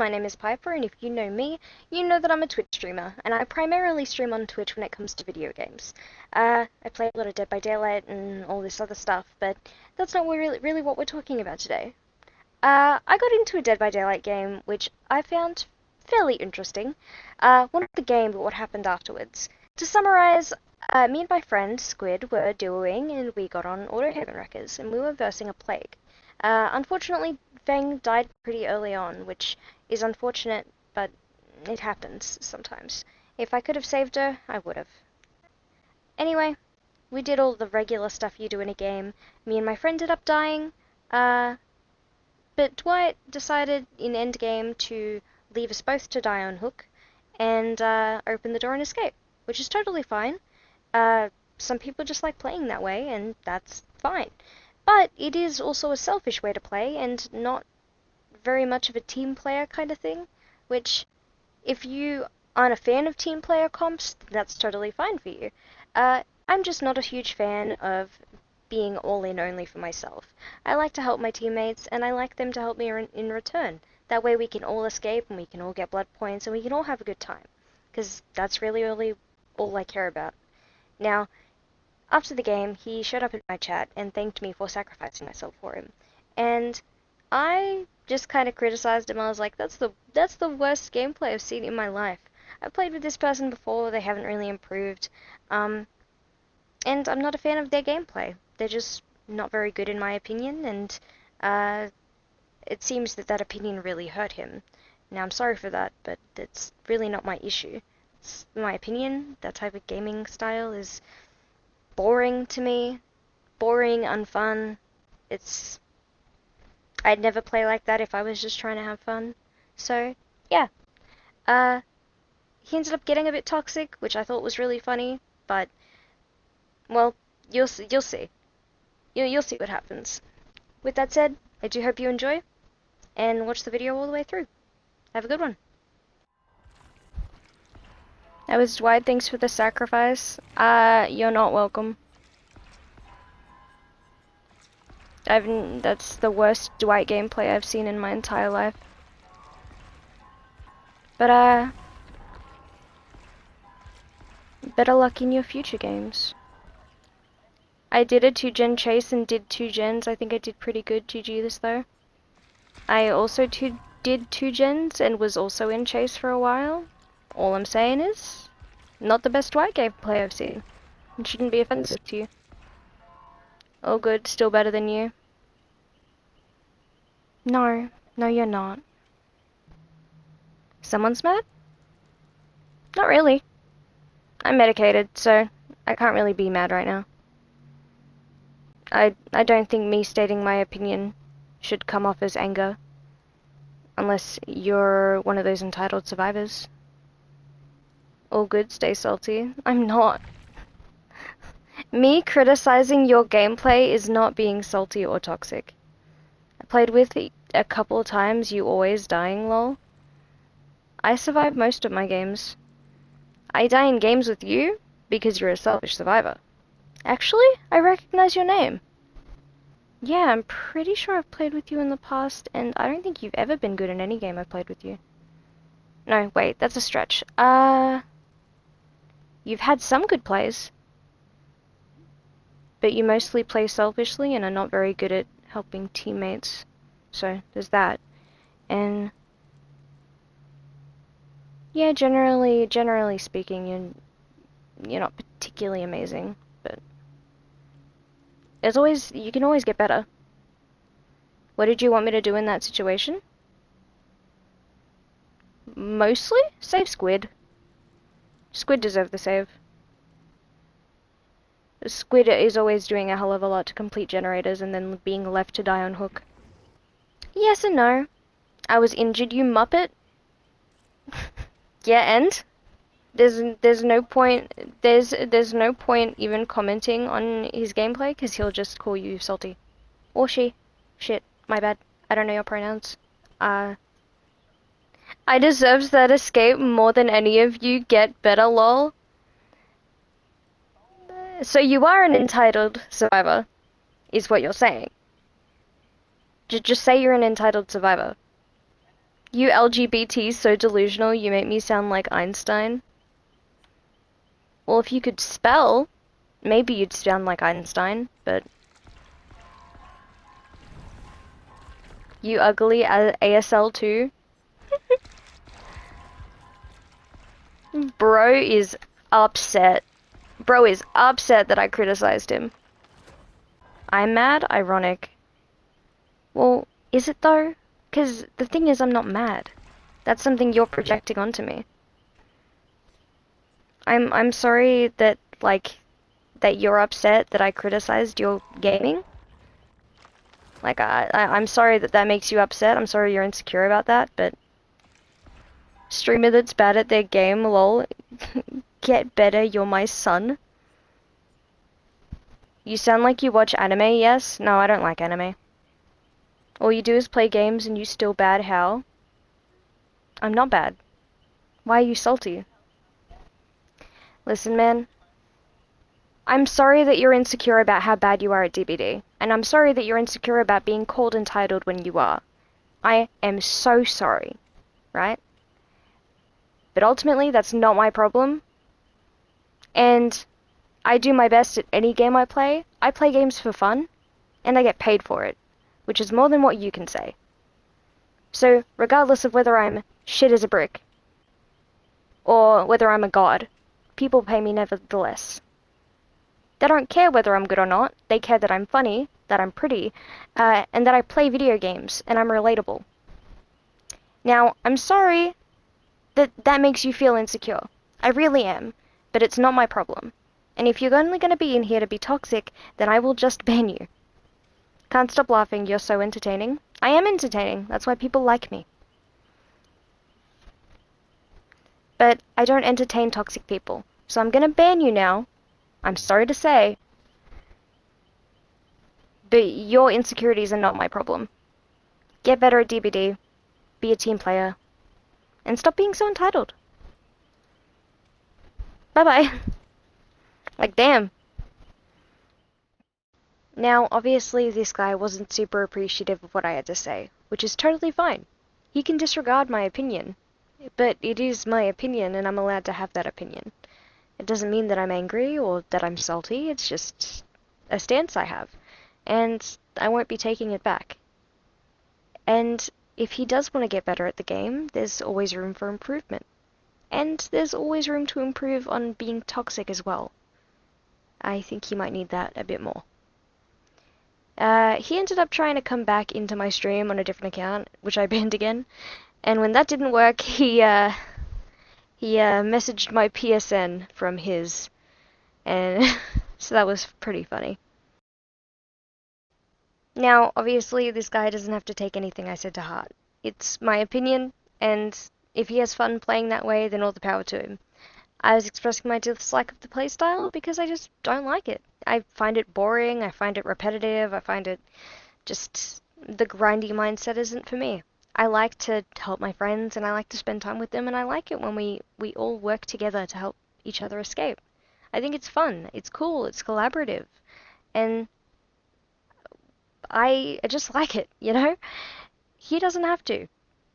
my name is Piper, and if you know me, you know that I'm a Twitch streamer, and I primarily stream on Twitch when it comes to video games. I play a lot of Dead by Daylight and all this other stuff, but that's not really what we're talking about today. I got into a Dead by Daylight game, which I found fairly interesting. Well, not the game, but what happened afterwards. To summarize, me and my friend Squid were dueling, and we got on Auto Haven Wreckers, and we were versing a plague. Unfortunately, Feng died pretty early on, which is unfortunate, but it happens sometimes. If I could have saved her, I would have. Anyway, we did all the regular stuff you do in a game. Me and my friend ended up dying, but Dwight decided in endgame to leave us both to die on hook, and open the door and escape, which is totally fine. Some people just like playing that way, and that's fine. But it is also a selfish way to play, and not very much of a team player kind of thing, which, if you aren't a fan of team player comps, that's totally fine for you. I'm just not a huge fan of being all in only for myself. I like to help my teammates, and I like them to help me in return. That way we can all escape, and we can all get blood points, and we can all have a good time. Because that's really all I care about. Now, after the game, he showed up in my chat and thanked me for sacrificing myself for him. And I just kind of criticized him. I was like, that's the worst gameplay I've seen in my life. I've played with this person before, they haven't really improved. And I'm not a fan of their gameplay. They're just not very good in my opinion, and it seems that opinion really hurt him. Now, I'm sorry for that, but it's really not my issue. It's my opinion. That type of gaming style is boring to me. Boring, unfun. I'd never play like that if I was just trying to have fun. So, yeah. He ended up getting a bit toxic, which I thought was really funny, but, well, you'll see. You'll see what happens. With that said, I do hope you enjoy, and watch the video all the way through. Have a good one. That was Dwight. Thanks for the sacrifice. You're not welcome. That's the worst Dwight gameplay I've seen in my entire life. But, better luck in your future games. I did a 2-gen chase and did 2 gens. I think I did pretty good. GG this though. I also did 2 gens and was also in chase for a while. All I'm saying is, not the best Dwight gameplay I've seen. It shouldn't be offensive to you. All good, still better than you. No, you're not. Someone's mad? Not really. I'm medicated, so I can't really be mad right now. I don't think me stating my opinion should come off as anger. Unless you're one of those entitled survivors. All good, stay salty. I'm not. Me criticizing your gameplay is not being salty or toxic. I played with a couple of times, you always dying, lol. I survive most of my games. I die in games with you because you're a selfish survivor. Actually, I recognize your name. Yeah, I'm pretty sure I've played with you in the past, and I don't think you've ever been good in any game I've played with you. No, wait, that's a stretch. You've had some good plays. But you mostly play selfishly and are not very good at helping teammates. So, there's that. And yeah, generally speaking, you're not particularly amazing, but you can always get better. What did you want me to do in that situation? Mostly save Squid. Squid deserved the save. Squid is always doing a hell of a lot to complete generators and then being left to die on hook. Yes and no. I was injured, you muppet. Yeah, and there's no point even commenting on his gameplay because he'll just call you salty. Or she. Shit, my bad. I don't know your pronouns. I deserved that escape more than any of you. Get better, lol. So you are an entitled survivor, is what you're saying. Just say you're an entitled survivor. You LGBT so delusional, you make me sound like Einstein. Well, if you could spell, maybe you'd sound like Einstein, but... You ugly ASL too? Bro is upset. Bro is upset that I criticized him. I'm mad? Ironic. Well, is it though? 'Cause the thing is, I'm not mad. That's something you're projecting onto me. I'm sorry that, like, that you're upset that I criticized your gaming. Like, I'm sorry that that makes you upset. I'm sorry you're insecure about that, but... Streamer that's bad at their game, lol. Get better, you're my son. You sound like you watch anime, yes? No, I don't like anime. All you do is play games and you still bad, how? I'm not bad. Why are you salty? Listen, man. I'm sorry that you're insecure about how bad you are at DBD. And I'm sorry that you're insecure about being called entitled when you are. I am so sorry. Right? But ultimately, that's not my problem. And I do my best at any game I play. I play games for fun. And I get paid for it. Which is more than what you can say. So, regardless of whether I'm shit as a brick, or whether I'm a god, people pay me nevertheless. They don't care whether I'm good or not, they care that I'm funny, that I'm pretty, and that I play video games, and I'm relatable. Now, I'm sorry that that makes you feel insecure. I really am, but it's not my problem. And if you're only going to be in here to be toxic, then I will just ban you. Can't stop laughing, you're so entertaining. I am entertaining, that's why people like me. But I don't entertain toxic people, so I'm gonna ban you now. I'm sorry to say. But your insecurities are not my problem. Get better at DBD, be a team player, and stop being so entitled. Bye-bye. Like, damn. Now, obviously, this guy wasn't super appreciative of what I had to say, which is totally fine. He can disregard my opinion, but it is my opinion and I'm allowed to have that opinion. It doesn't mean that I'm angry or that I'm salty, it's just a stance I have, and I won't be taking it back. And if he does want to get better at the game, there's always room for improvement. And there's always room to improve on being toxic as well. I think he might need that a bit more. He ended up trying to come back into my stream on a different account, which I banned again. And when that didn't work, he messaged my PSN from his, and so that was pretty funny. Now, obviously, this guy doesn't have to take anything I said to heart. It's my opinion, and if he has fun playing that way, then all the power to him. I was expressing my dislike of the playstyle because I just don't like it. I find it boring, I find it repetitive, I find it just... the grindy mindset isn't for me. I like to help my friends and I like to spend time with them and I like it when we all work together to help each other escape. I think it's fun, it's cool, it's collaborative, and I just like it, you know? He doesn't have to,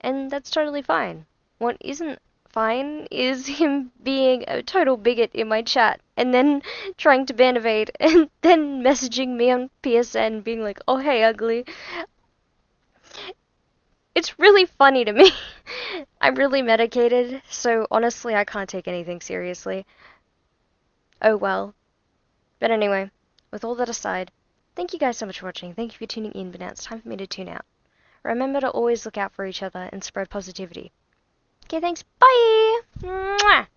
and that's totally fine. What isn't fine is him being a total bigot in my chat and then trying to ban evade and then messaging me on PSN being like, oh hey ugly. It's really funny to me. I'm really medicated, so honestly I can't take anything seriously. Oh well. But anyway, with all that aside, thank you guys so much for watching, thank you for tuning in, but now it's time for me to tune out. Remember to always look out for each other and spread positivity. Okay, thanks, bye! Mwah!